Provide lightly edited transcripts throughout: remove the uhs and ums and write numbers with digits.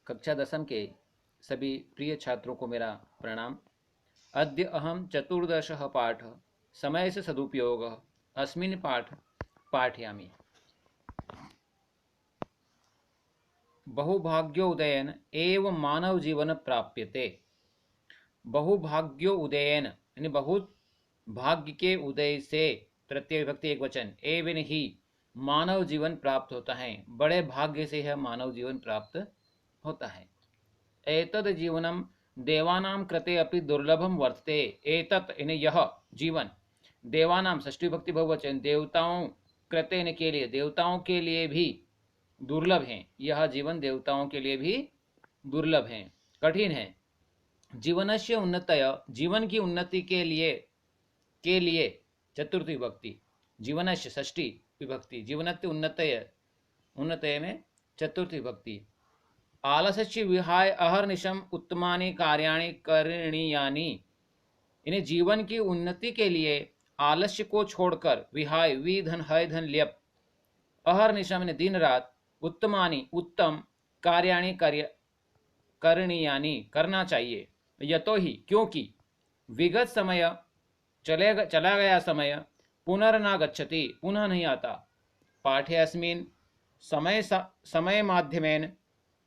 कक्षा 10वीं के सभी प्रिय छात्रों को मेरा प्रणाम। अद्य अहम 14 पाठ समय से सदुपयोग अस्मिन् पाठ पाठयामि। बहुभाग्योदयन एव मानव जीवन प्राप्यते। बहुभाग्यो उदयन यानी बहुत भाग्य के उदय से, तृतीय विभक्ति एक वचन, एवं ही मानव जीवन प्राप्त होता है। बड़े भाग्य से यह मानव जीवन प्राप्त होता है। एतद जीवनम देवानां कृते अपि दुर्लभम वर्तते। एतत् यानी यह जीवन, देवानाम षष्ठी विभक्ति बहुवचन, देवताओं कृते यानी के लिए, देवताओं के लिए भी दुर्लभ है। यह जीवन देवताओं के लिए भी दुर्लभ है, कठिन है। जीवनस्य उन्नतय, जीवन की उन्नति के लिए चतुर्थी विभक्ति, जीवनस्य षष्ठी विभक्ति, जीवनस्य उन्नतय, उन्नतय में चतुर्थी विभक्ति। आलस्य विहाय अहर्निशम उत्तमानि कार्याणि करणीयानि। इन्हें जीवन की उन्नति के लिए आलस्य को छोड़कर, विहाय वी धन है धन ल्यप, अहर्निशम ने दिन रात, उत्तमानि उत्तम, कार्याणि करणीयानि करना चाहिए। यतो ही क्योंकि विगत समय चला गया समय पुनर्ना गच्छति पुनः नहीं आता। पाठ्यस्मिन् समय माध्यमेन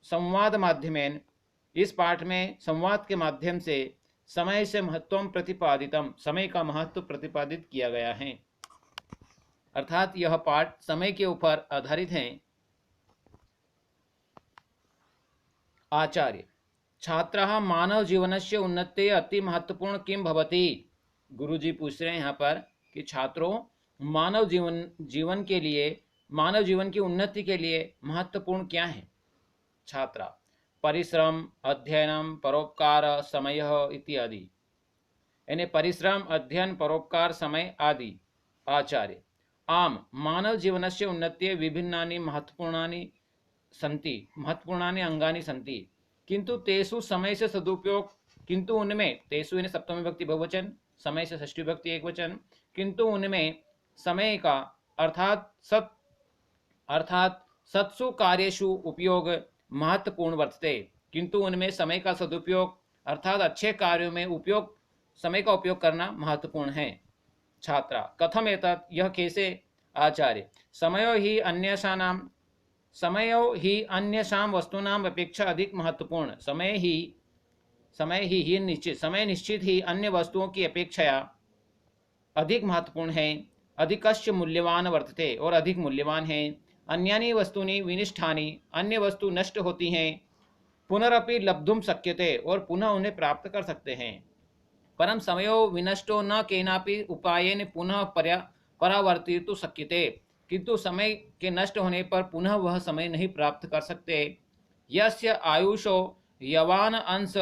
संवाद माध्यमेन, इस पाठ में संवाद के माध्यम से समय से महत्व प्रतिपादितम, समय का महत्व प्रतिपादित किया गया है। अर्थात यह पाठ समय के ऊपर आधारित है। आचार्य, छात्रः मानव जीवनस्य उन्नते अति महत्वपूर्ण किम भवति। गुरुजी पूछ रहे हैं यहाँ पर कि छात्रों, मानव जीवन के लिए, मानव जीवन की उन्नति के लिए महत्वपूर्ण क्या है। छात्रा, परिश्रम, अध्ययन, परोपकार, समय इत्यादि। यानी परिश्रम, अध्ययन, परोपकार, समय आदि। आचार्य, आम मानव जीवनस्य उन्नत्यै विभिन्नानि महत्वपूर्णानि अंगानि सन्ति, किंतु तेषु समय से सदुपयोग, किंतु उनमें, तेषु यानी सप्तमी विभक्ति बहुवचन, समय से षष्ठी विभक्ति एक वचन, किंतु उनमें समय का अर्थात सत्सु कार्येषु उपयोग महत्वपूर्ण वर्तते, किंतु उनमें समय का सदुपयोग अर्थात अच्छे कार्यों में उपयोग, समय का उपयोग करना महत्वपूर्ण है। छात्रा, कथम एतत्, यह कैसे। आचार्य, समयो ही अन्यसाम वस्तूनाम अपेक्षा अधिक महत्वपूर्ण। समय निश्चित ही अन्य वस्तुओं की अपेक्षा अधिक महत्वपूर्ण है। अधिकस्य मूल्यवान वर्तते, और अधिक मूल्यवान है। अन्यानि वस्तूनि विनिष्ठानि, अन्य वस्तु नष्ट होती हैं। पुनरपि लब्धुम शक्यते, और पुनः उन्हें प्राप्त कर सकते हैं। परम समयो विनष्टो न केनापि उपायेन पुनः परावर्तितुं शक्यते, किंतु समय के नष्ट होने पर पुनः वह समय नहीं प्राप्त कर सकते। यस्य आयुषो यवान अंश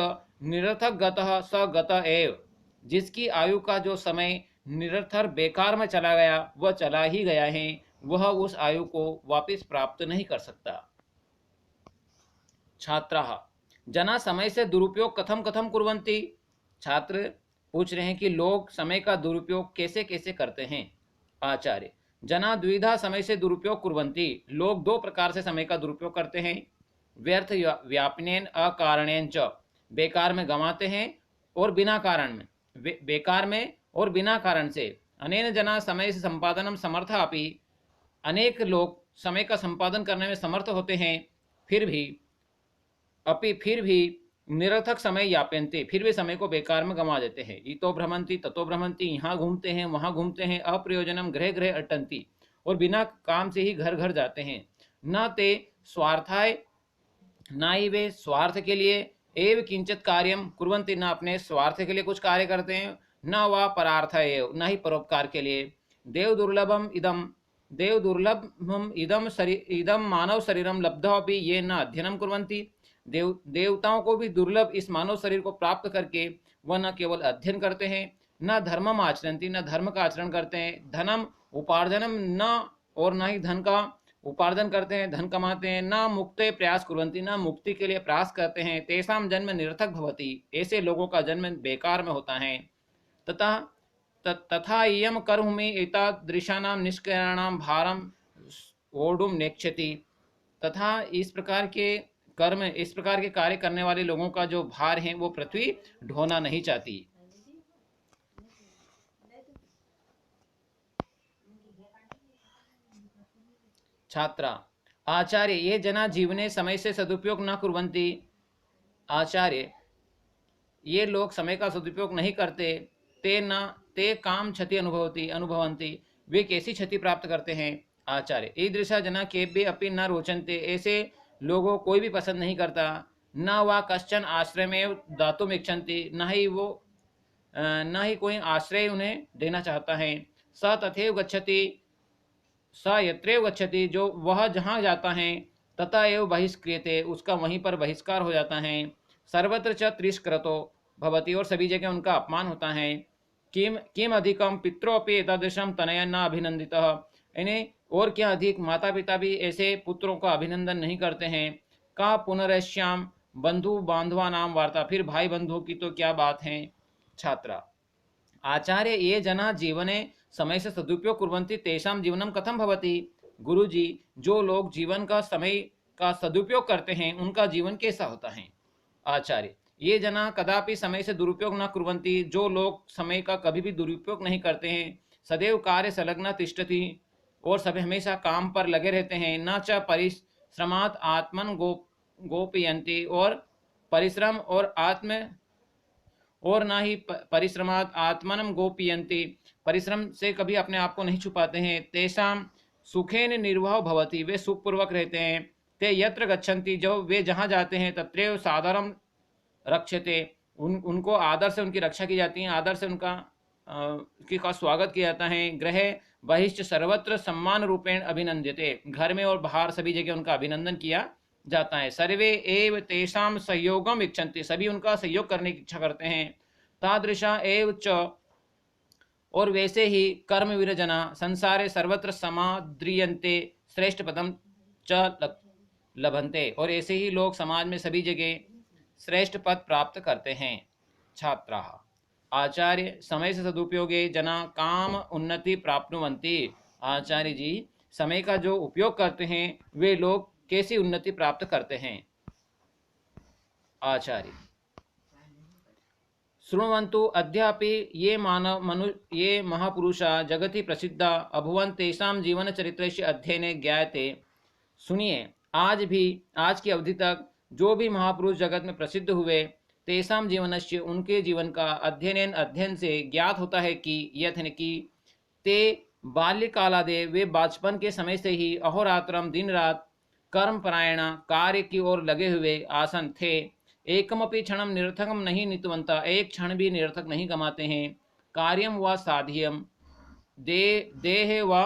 निरर्थक गतः स गत एव, जिसकी आयु का जो समय निरर्थक बेकार में चला गया, वह चला ही गया है, वह उस आयु को वापस प्राप्त नहीं कर सकता। छात्राः, जना समय से दुरुपयोग कथम कथम कुर्वन्ति। छात्र पूछ रहे हैं कि लोग समय का दुरुपयोग कैसे कैसे करते हैं। आचार्य, जना द्विधा समय से दुरुपयोग कुर्वन्ति, लोग दो प्रकार से समय का दुरुपयोग करते हैं। व्यर्थ व्यापनेन अकारणेन च, बेकार में गंवाते हैं और बिना कारण में, बेकार में और बिना कारण से। अनेन जना समय से संपादनम समर्था अपि, अनेक लोग समय का संपादन करने में समर्थ होते हैं, फिर भी निरर्थक समय यापयन्ते, फिर वे समय को बेकार में गंवा देते हैं। इतो भ्रमंती ततो भ्रमंती, यहाँ घूमते हैं वहाँ घूमते हैं। अप्रयोजनम गृह गृह अटंती, और बिना काम से ही घर घर जाते हैं। न ते स्वार्थाय, ना ही वे स्वार्थ के लिए, एव किंचित कार्यम कुर्वन्ति, न अपने स्वार्थ के लिए कुछ कार्य करते हैं, न वा परार्थाय, न ही परोपकार के लिए। देव दुर्लभम इदम मानव शरीरम लब्धा भी ये न अध्ययनम कुर्वन्ति, देवताओं को भी दुर्लभ इस मानव शरीर को प्राप्त करके वह न केवल अध्ययन करते हैं, न धर्मम आचरन्ति, न धर्म का आचरण करते हैं। धनम उपार्जनम न, और न ही धन का उपार्जन करते हैं, धन कमाते हैं। न मुक्ते प्रयास कुर्वन्ति, न मुक्ति के लिए प्रयास करते हैं। तेषाम जन्म निरर्थक भवति, ऐसे लोगों का जन्म बेकार में होता है। तथा इयम कर्मि एतादृशानां निष्क्रियाणां भारम ओढुम नेक्षति, तथा इस प्रकार के कर्म इस प्रकार के कार्य करने वाले लोगों का जो भार है वो पृथ्वी ढोना नहीं चाहती। छात्रा आचार्य ये जना जीवने समय से सदुपयोग न कुर्वन्ति। आचार्य ये लोग समय का सदुपयोग नहीं करते। ते न ते काम क्षति अनुभवन्ति वे कैसी क्षति प्राप्त करते हैं। आचार्य ईदृशा जना केभ्य अपि न रोचन्ते ऐसे लोगों कोई भी पसंद नहीं करता। न वा कश्चन आश्रमेव दातुम इच्छन्ति न ही कोई आश्रय उन्हें देना चाहता है। स तथैव गच्छति स यत्रैव गच्छति जो वह जहाँ जाता है तथा एव बहिष्क्रियते उसका वहीं पर बहिष्कार हो जाता है। सर्वत्र च तिरस्कृतो भवति और सभी जगह उनका अपमान होता है। किम किम अधिकम पितरोपि एतादृशम तनया न अभिनंदितः इन्हें और क्या अधिक माता पिता भी ऐसे पुत्रों का अभिनंदन नहीं करते हैं। का पुनरश्याम बंधु बांधवा नाम वार्ता फिर भाई बंधुओं की तो क्या बात है। छात्रा आचार्य ये जना जीवने समय से सदुपयोग कुर्वन्ति तेषां जीवनम कथम भवति। गुरुजी जो लोग जीवन का समय का सदुपयोग करते हैं उनका जीवन कैसा होता है। आचार्य ये जना कदापि समय से दुरुपयोग न कुर्वन्ति जो लोग समय का कभी भी दुरुपयोग नहीं करते हैं। सदैव कार्य संलग्न तिष्ठति और सभी हमेशा काम पर लगे रहते हैं। न च परिश्रमात् आत्मन गोपयन्ति और परिश्रम और ना ही परिश्रमात् आत्मनम गोपयन्ति परिश्रम से कभी अपने आप को नहीं छुपाते हैं। तेषाम सुखेन निर्वाह भवति वे सुखपूर्वक रहते हैं। ते यत्र गच्छन्ति जो वे जहाँ जाते हैं तत्रैव सादरम रक्षते उनको आदर से उनकी रक्षा की जाती है। आदर से उनका का स्वागत किया जाता है। गृह बहिश्च सर्वत्र सम्मान रूपेण अभिनंद्यते घर में और बाहर सभी जगह उनका अभिनंदन किया जाता है। सर्वे एव तेषाम सहयोगम इच्छन्ति सभी उनका सहयोग करने की इच्छा करते हैं। तादृशा एव च और वैसे ही कर्मवीर जना संसारे सर्वत्र समाद्रियन्ते श्रेष्ठ पदम च लभन्ते और ऐसे ही लोग समाज में सभी जगह श्रेष्ठ पद प्राप्त करते हैं। छात्राः आचार्य समय से सदुपयोगे जना काम उन्नति प्राप्नुवन्ति। आचार्य जी समय का जो उपयोग करते हैं वे लोग कैसी उन्नति प्राप्त करते हैं। आचार्य शृण्वन्तु अद्यापि ये महापुरुषा जगति प्रसिद्धा अभुवन तेषां जीवन चरित्रस्य अध्ययने ज्ञायते। सुनिए आज की अवधि तक जो भी महापुरुष जगत में प्रसिद्ध हुए तेषां जीवनस्य उनके जीवन का अध्ययन से ज्ञात होता है कि यथन की ते बाल्यकालादेव वे बचपन के समय से ही अहोरात्रम दिन रात कर्म परायण कार्य की ओर लगे हुए आसन थे। एकमपि क्षणम निरर्थकम नहीं नीतवंता एक क्षण भी निरर्थक नहीं कमाते हैं। कार्यम व साध्यम देह व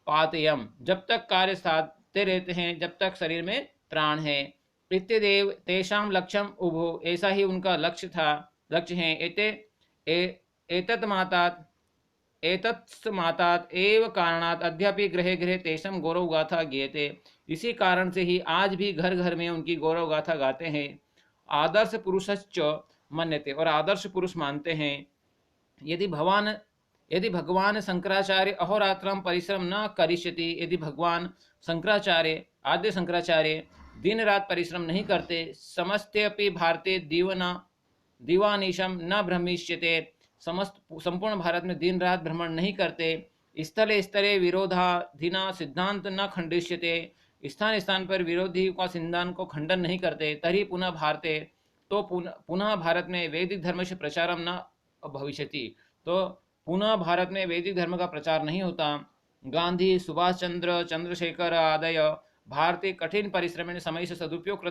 पातयम जब तक कार्य साधते रहते हैं जब तक शरीर में प्राण है। इत्यदेव तेषां लक्ष्यम उभो ऐसा ही उनका लक्ष्य है। एतत्मातात एव कारणात् अद्यापि गृहे गृहे तेषां गौरव गाथा गीयते इसी कारण से ही आज भी घर घर में उनकी गौरव गाथा गाते हैं। आदर्श पुरुषश्च मन्यते और आदर्श पुरुष मानते हैं। यदि भगवान शंकराचार्य अहोरात्रम परिश्रम न करिष्यति यदि भगवान आद्य शंकराचार्य दिन रात परिश्रम नहीं करते समस्ते अपि भारते दीवानिशम न भ्रमिष्यते संपूर्ण भारत में दिन रात भ्रमण नहीं करते। स्थले स्थले विरोधाधीना सिद्धांत न खंडिष्यते स्थान स्थान पर विरोधी का सिद्धांत को खंडन नहीं करते। तरी पुनः भारते तो पुनः भारत में वैदिक धर्म से प्रचारम न भविष्यति तो पुनः भारत में वैदिक धर्म का प्रचार नहीं होता। गांधी सुभाष चंद्र चंद्रशेखर आदय भारतीय कठिन परिश्रमेण समय से सदुपयोग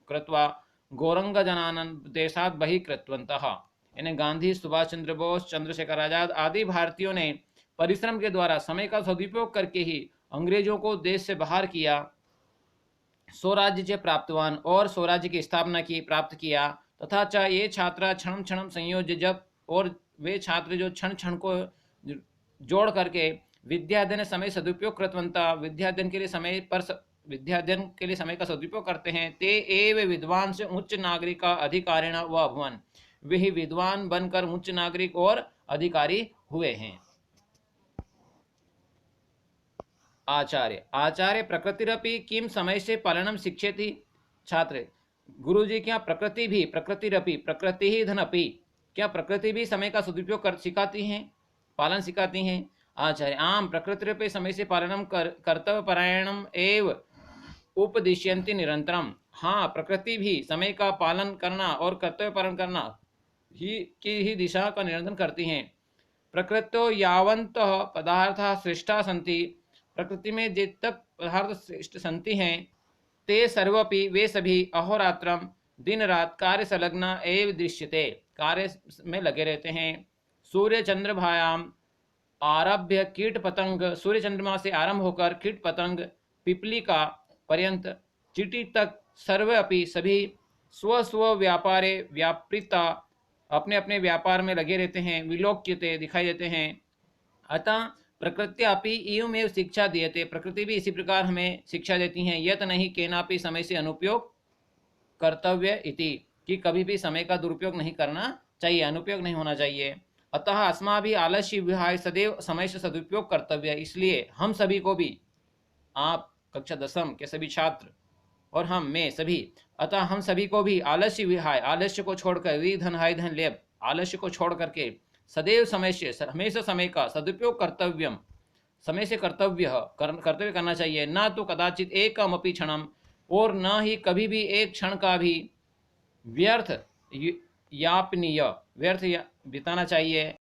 कृत्वा गौरंग जनानन देशात बहि कृतवन्तः। यानी गांधी सुभाष चंद्र बोस चंद्रशेखर आजाद आदि भारतीयों ने परिश्रम के द्वारा समय का सदुपयोग करके ही अंग्रेजों को देश से बाहर किया। स्वराज्य से प्राप्तवान और स्वराज्य की स्थापना की प्राप्त किया। तथा च ये छात्रा क्षण क्षण संयोज्य जब और वे छात्र जो क्षण क्षण को जोड़ करके विद्याध्ययन समय सदुपयोग कृतवंता विद्याध्ययन के लिए समय का सदुपयोग करते हैं। ते एव विद्वान से उच्च नागरिक का अधिकारिण व अभवन वे ही विद्वान बनकर उच्च नागरिक और अधिकारी हुए हैं। आचार्य आचार्य प्रकृतिरपि किम समय से पालनम शिक्षेति। छात्र गुरुजी क्या प्रकृति ही धन अपि, क्या प्रकृति भी समय का सदुपयोग कर सिखाती हैं, पालन सिखाती हैं। आचार्य आम प्रकृतिरपि समय से पालनम कर्तव्य परायणम एव उपदिश्यन्ति निरंतरम। हाँ, प्रकृति भी समय का पालन करना और कर्तव्य पालन करना ही दिशा का निरंतर करती हैं। प्रकृतो यावंत पदार्थ श्रेष्ठा सन्ति, प्रकृति में जित तक पदार्थ श्रेष्ठ संति हैं, ते सर्वपि वे सभी अहोरात्रम दिन रात कार्य संलग्न एव दृश्यते, कार्य में लगे रहते हैं। सूर्य चंद्र भायाम आरभ्य कीट पतंग, सूर्य चंद्रमा से आरंभ होकर कीट पतंग पिपलिका पर्यंत चींटी तक सर्व अपि सभी स्व स्व व्यापारे व्यापृता अपने अपने व्यापार में लगे रहते हैं। विलोक्यते दिखाई देते हैं। अतः प्रकृति अपि एवमेव शिक्षा दीयते, प्रकृति भी इसी प्रकार हमें शिक्षा देती हैं। यत नहीं केनापि समय से अनुपयोग कर्तव्य इति, कि कभी भी समय का दुरुपयोग नहीं करना चाहिए, अनुपयोग नहीं होना चाहिए। अतः अस्माभिः आलस्य विहाय सदैव समय से सदुपयोग कर्तव्य, इसलिए हम सभी को भी, आप कक्षा 10वीं के सभी छात्र और मैं सभी, अतः हम सभी को भी आलस्य विहाय, आलस्य को छोड़कर, वी धन हाय धन लेप, आलस्य को छोड़ करके सदैव समय से, हमेशा समय का सदुपयोग कर्तव्यम, समय से कर्तव्य करना चाहिए। न तो कदाचित एकमपि क्षणम, और न ही कभी भी एक क्षण का भी व्यर्थ यापनीय, व्यर्थ बिताना चाहिए।